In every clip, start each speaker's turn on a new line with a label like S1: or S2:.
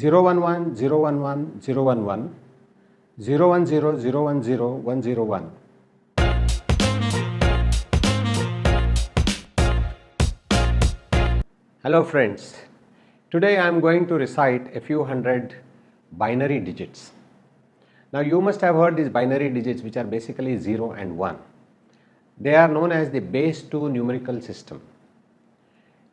S1: 011 011 011 010 010 101. Hello friends, today I am going to recite a few hundred binary digits. Now you must have heard these binary digits, which are basically 0 and 1. They are known as the base 2 numerical system.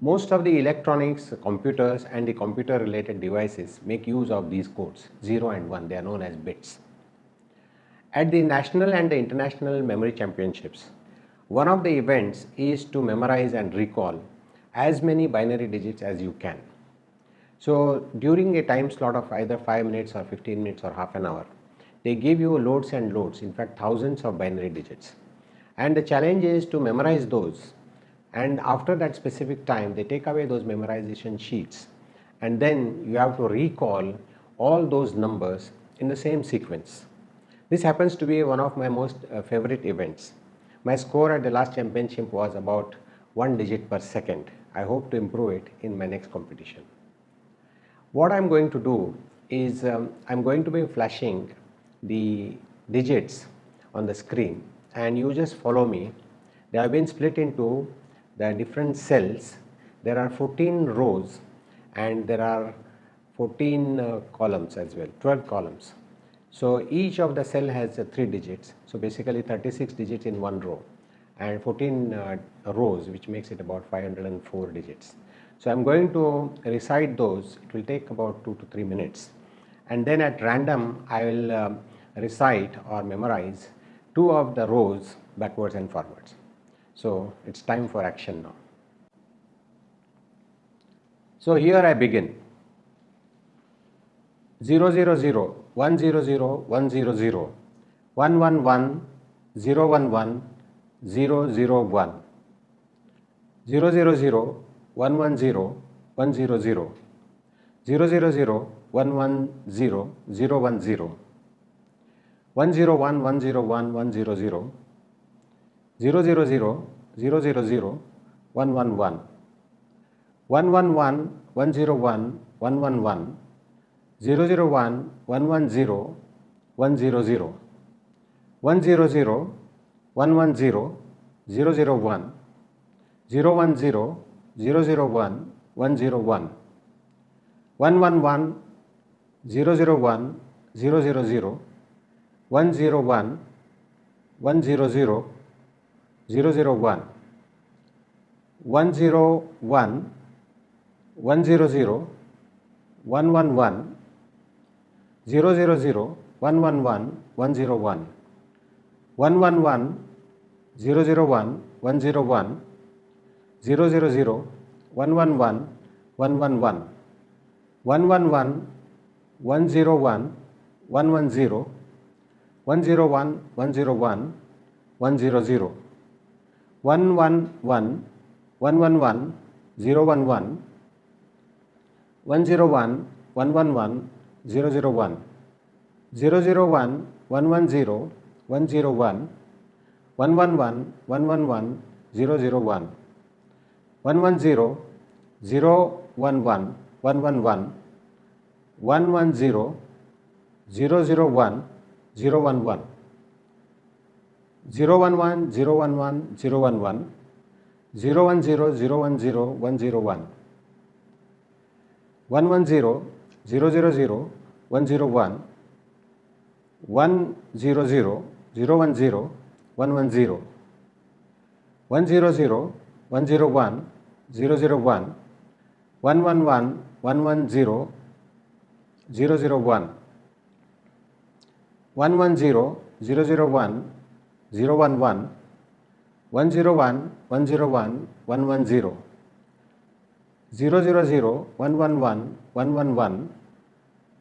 S1: Most of the electronics, computers and the computer related devices make use of these codes 0 and 1. They are known as bits. At the national and the international memory championships, one of the events is to memorize and recall as many binary digits as you can. So during a time slot of either 5 minutes or 15 minutes or half an hour, they give you loads and loads, in fact thousands of binary digits. And the challenge is to memorize those, and after that specific time they take away those memorization sheets, and then you have to recall all those numbers in the same sequence. This happens to be one of my most favorite events. My score at the last championship was about 1 digit per second. I hope to improve it in my next competition. What I am going to do is I am going to be flashing the digits on the screen, and you just follow me. They have been split into the different cells. There are 14 rows and there are 14 columns as well, 12 columns. So each of the cell has 3 digits. So basically 36 digits in one row and 14 rows, which makes it about 504 digits. So I am going to recite those. It will take about 2 to 3 minutes, and then at random I will recite or memorize 2 of the rows backwards and forwards. So it's time for action now. So here I begin. 000 100 100 111 011 001 000 110 100 000 110 010 101 101 100 000 000 111 111 101 111 001 110 100 100 110 001 010 001 101 111 001 000 101 100 001 101 100 111 000 111 101 111 001 101 000 111 111 111 101 110 101 101 100 111 111 011 101 111 001 001 110 101 111 111 001 110 011 111 110 001 011 011 011 011 010 010 101 110 000 101 100 010 110 100 100 101 001 111 110 001 110 001 011 101 101 110 000 111 111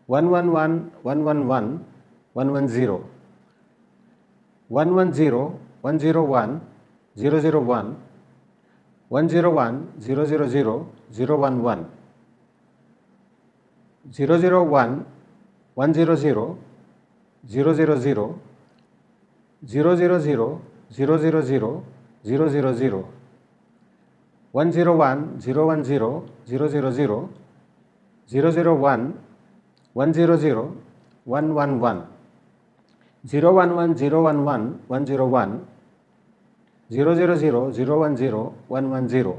S1: 111 111 110 110 101 001 101 000 011 001 100 000 000 000 000 000 101 010 000 001 100, 111, 011, 011, 101, 000, 010, 110, 100,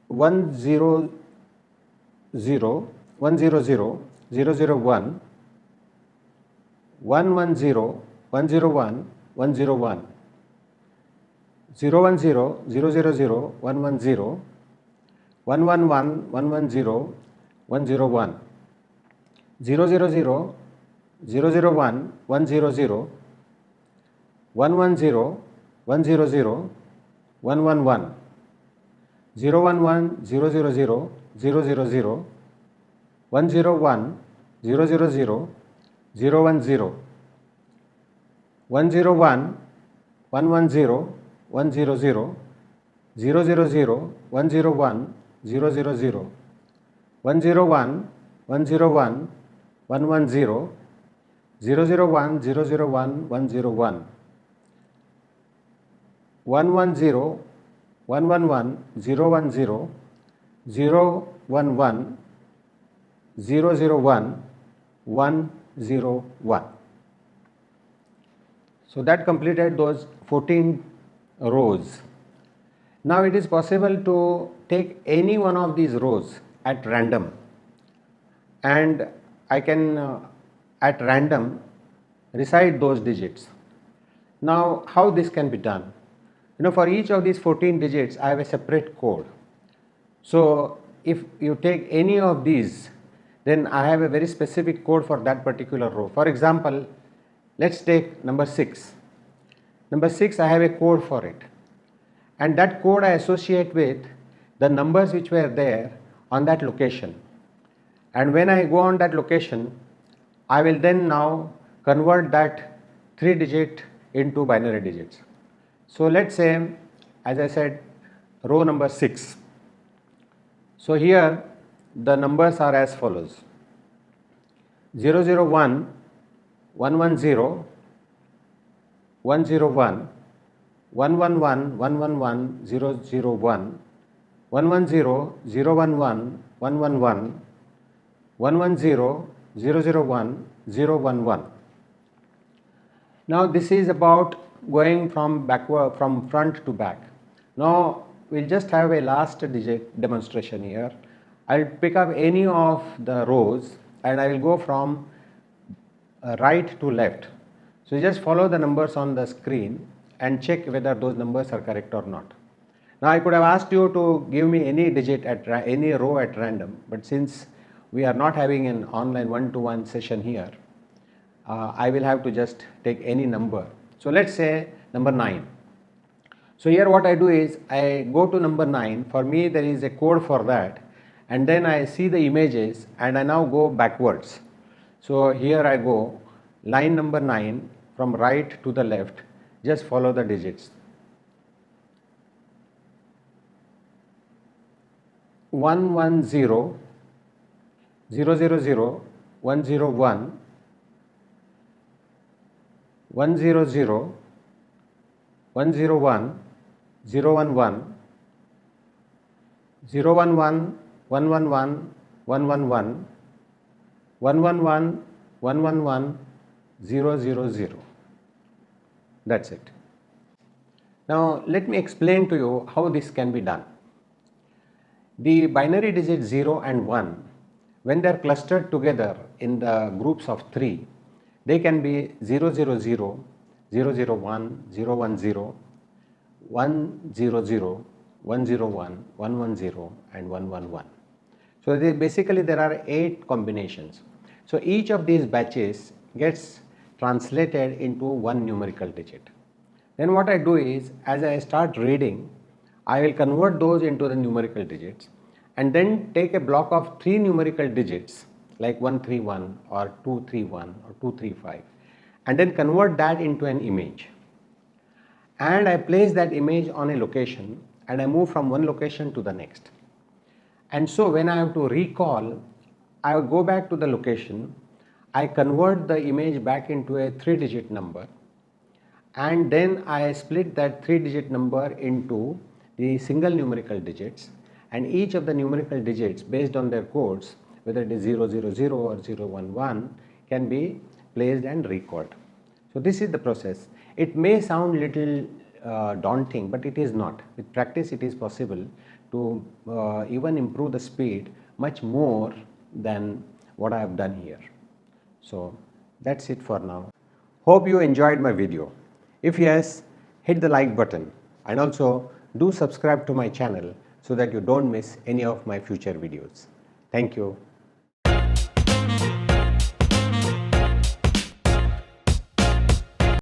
S1: 100, 001, 110, 101, 101, 010, 000, 110, 111, 110, 101, 000, 001, 100, 110, 100, 111, 011, 000, 000, 101, 000, 010, 101, 110, 100, 000, 101, 000, 101, 101, 110, 001, 001, 101, 110, 111, 010, 011, 001, 101. So that completed those 14 rows. Now it is possible to take any one of these rows at random, and I can at random recite those digits. Now how this can be done? For each of these 14 digits I have a separate code. So if you take any of these, then I have a very specific code for that particular row. For example, let's take number 6. Number 6, I have a code for it, and that code I associate with the numbers which were there on that location. And when I go on that location, I will then now convert that 3-digit into binary digits. So let's say, as I said, row number 6. So here the numbers are as follows: 001, 110, 101, 111, 111, 001, 110, 011, 111, 110, 001, 011. Now this is about going from front to back. Now we'll just have a last digit demonstration here. I'll pick up any of the rows and I will go from right to left. So you just follow the numbers on the screen and check whether those numbers are correct or not. Now I could have asked you to give me any digit at any row at random, but since we are not having an online one-to-one session here, I will have to just take any number. So let's say number 9. So here what I do is I go to number 9. For me there is a code for that, and then I see the images and I now go backwards. So here I go line number 9 from right to the left, just follow the digits. 110, 000, 101, 100, 101, 011, 011, 111, 111, 111, 111, 000. That's it. Now let me explain to you how this can be done. The binary digits 0 and 1, when they are clustered together in the groups of 3, they can be 000, 001, 010, 100, 101, 110 and 111. So basically there are 8 combinations. So each of these batches gets translated into one numerical digit. Then what I do is, as I start reading, I will convert those into the numerical digits and then take a block of 3 numerical digits like 131 or 231 or 235 and then convert that into an image. And I place that image on a location and I move from one location to the next. And so when I have to recall, I will go back to the location, I convert the image back into a 3-digit number, and then I split that 3-digit number into the single numerical digits, and each of the numerical digits based on their codes, whether it is 000 or 011, can be placed and recalled. So this is the process. It may sound little daunting, but it is not. With practice it is possible to even improve the speed much more than what I have done here. So that's it for now. Hope you enjoyed my video. If yes, hit the like button and also do subscribe to my channel so that you don't miss any of my future videos. Thank you.